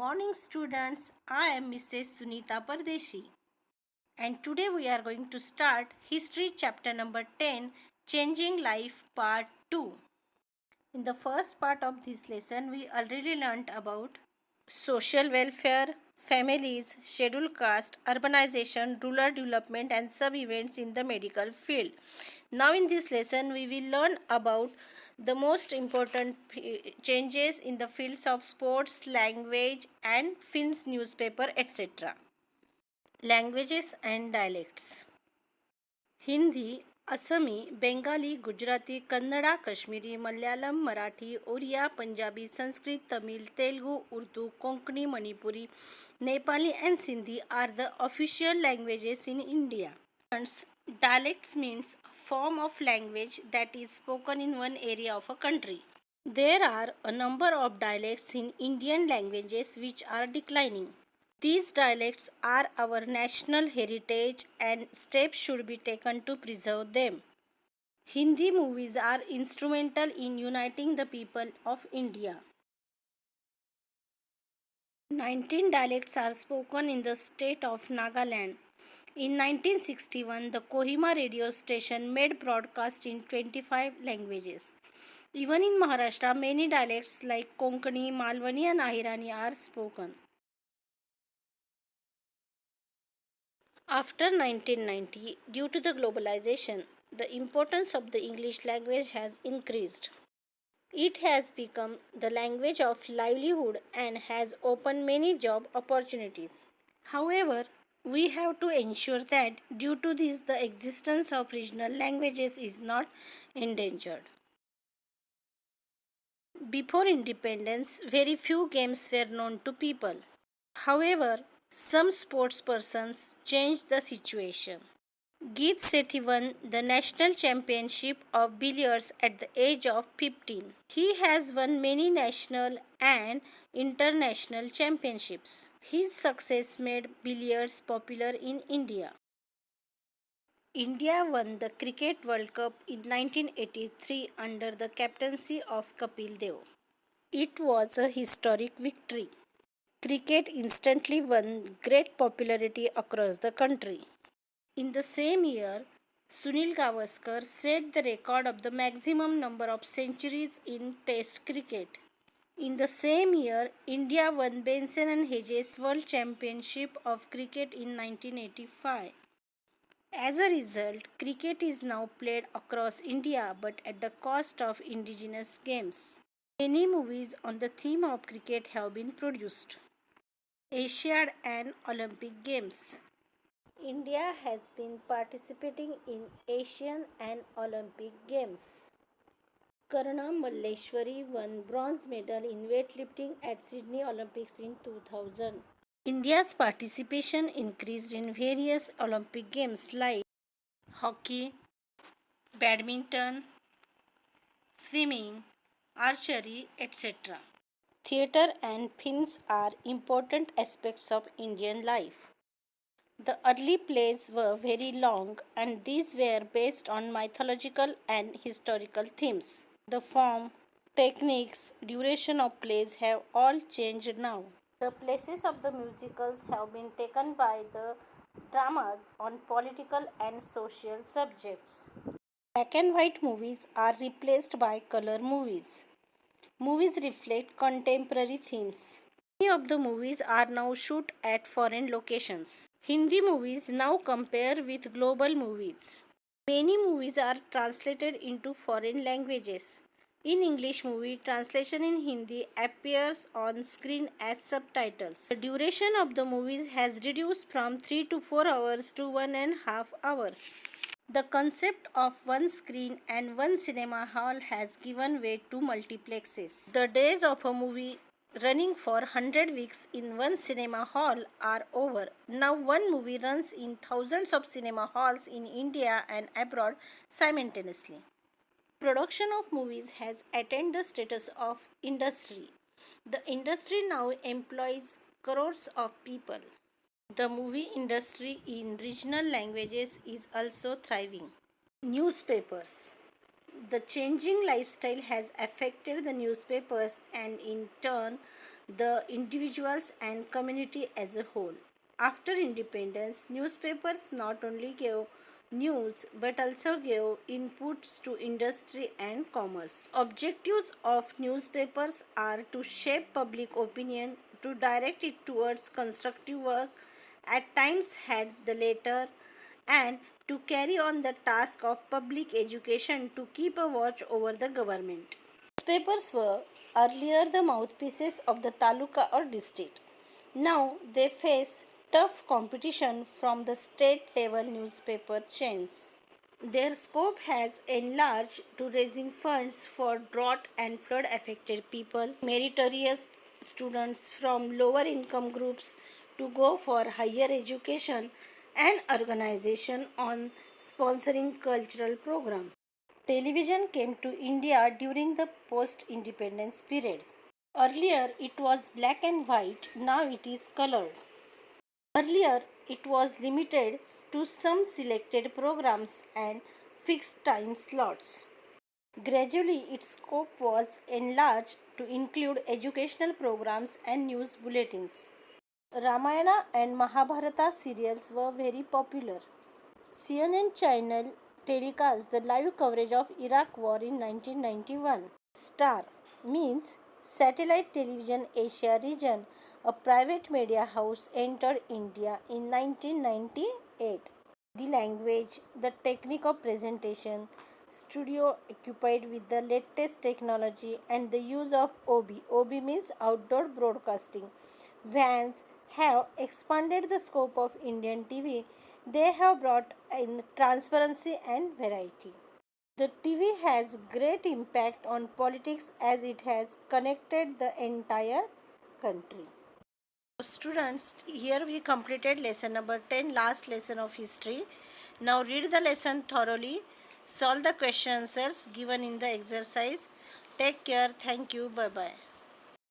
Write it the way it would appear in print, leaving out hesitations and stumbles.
morning, students. I am Mrs. Sunita Pardeshi, and today we are going to start History chapter number 10, Changing Life part 2. In the first part of this lesson, we already learnt about social welfare, families, scheduled caste, urbanization, rural development, and sub events in the medical field. Now, in this lesson, we will learn about the most important changes in the fields of sports, language, and films, newspaper, etc. Languages and dialects. Hindi, Assamese, Bengali, Gujarati, Kannada, Kashmiri, Malayalam, Marathi, Oriya, Punjabi, Sanskrit, Tamil, Telugu, Urdu, Konkani, Manipuri, Nepali and Sindhi are the official languages in India. Dialects means a form of language that is spoken in one area of a country. There are a number of dialects in Indian languages which are declining. These dialects are our national heritage and steps should be taken to preserve them. Hindi movies are instrumental in uniting the people of India. 19 dialects are spoken in the state of Nagaland. In 1961, the Kohima radio station made broadcast in 25 languages. Even in Maharashtra, many dialects like Konkani, Malwani and Ahirani are spoken. After 1990, due to the globalization, the importance of the English language has increased. It has become the language of livelihood and has opened many job opportunities. However, we have to ensure that due to this, the existence of regional languages is not endangered. Before independence, very few games were known to people. However, some sports persons changed the situation. Geet Sethi won the national championship of billiards at the age of 15. He has won many national and international championships. His success made billiards popular in India. India won the Cricket World Cup in 1983 under the captaincy of Kapil Dev. It was a historic victory. Cricket instantly won great popularity across the country. In the same year, Sunil Gavaskar set the record of the maximum number of centuries in Test cricket. In the same year, India won Benson and Hedges World Championship of Cricket in 1985. As a result, cricket is now played across India but at the cost of indigenous games. Many movies on the theme of cricket have been produced. Asiad and Olympic Games. India has been participating in Asian and Olympic Games. Karna Malleshwari won bronze medal in weightlifting at Sydney Olympics in 2000. India's participation increased in various Olympic Games like hockey, badminton, swimming, archery, etc. Theatre and films are important aspects of Indian life. The early plays were very long and these were based on mythological and historical themes. The form, techniques, duration of plays have all changed now. The places of the musicals have been taken by the dramas on political and social subjects. Black and white movies are replaced by color movies. Movies reflect contemporary themes. Many of the movies are now shot at foreign locations. Hindi movies now compare with global movies. Many movies are translated into foreign languages. In English movie, translation in Hindi appears on screen as subtitles. The duration of the movies has reduced from 3 to 4 hours to 1.5 hours. The concept of one screen and one cinema hall has given way to multiplexes. The days of a movie running for 100 weeks in one cinema hall are over. Now one movie runs in thousands of cinema halls in India and abroad simultaneously. Production of movies has attained the status of industry. The industry now employs crores of people. The movie industry in regional languages is also thriving. Newspapers. The changing lifestyle has affected the newspapers and in turn the individuals and community as a whole. After independence, newspapers not only gave news but also gave inputs to industry and commerce. Objectives of newspapers are to shape public opinion, to direct it towards constructive work, at times had the latter, and to carry on the task of public education to keep a watch over the government. Newspapers were earlier the mouthpieces of the taluka or district. Now they face tough competition from the state level newspaper chains. Their scope has enlarged to raising funds for drought and flood affected people, meritorious students from lower income groups to go for higher education, and organization on sponsoring cultural programs. Television came to India during the post independence period. Earlier it was black and white, now it is colored. Earlier it was limited to some selected programs and fixed time slots. Gradually its scope was enlarged to include educational programs and news bulletins. Ramayana and Mahabharata serials were very popular. CNN channel telecast the live coverage of Iraq war in 1991. Star means Satellite Television Asia region, a private media house, entered India in 1998. The language, the technique of presentation, studio equipped with the latest technology, and the use of OB. OB means outdoor broadcasting. Vans have expanded the scope of Indian TV. They have brought in transparency and variety. The TV has great impact on politics as it has connected the entire country. Students, here we completed lesson number 10, last lesson of history. Now read the lesson thoroughly, solve the question answers given in the exercise. Take care. Thank you. Bye bye.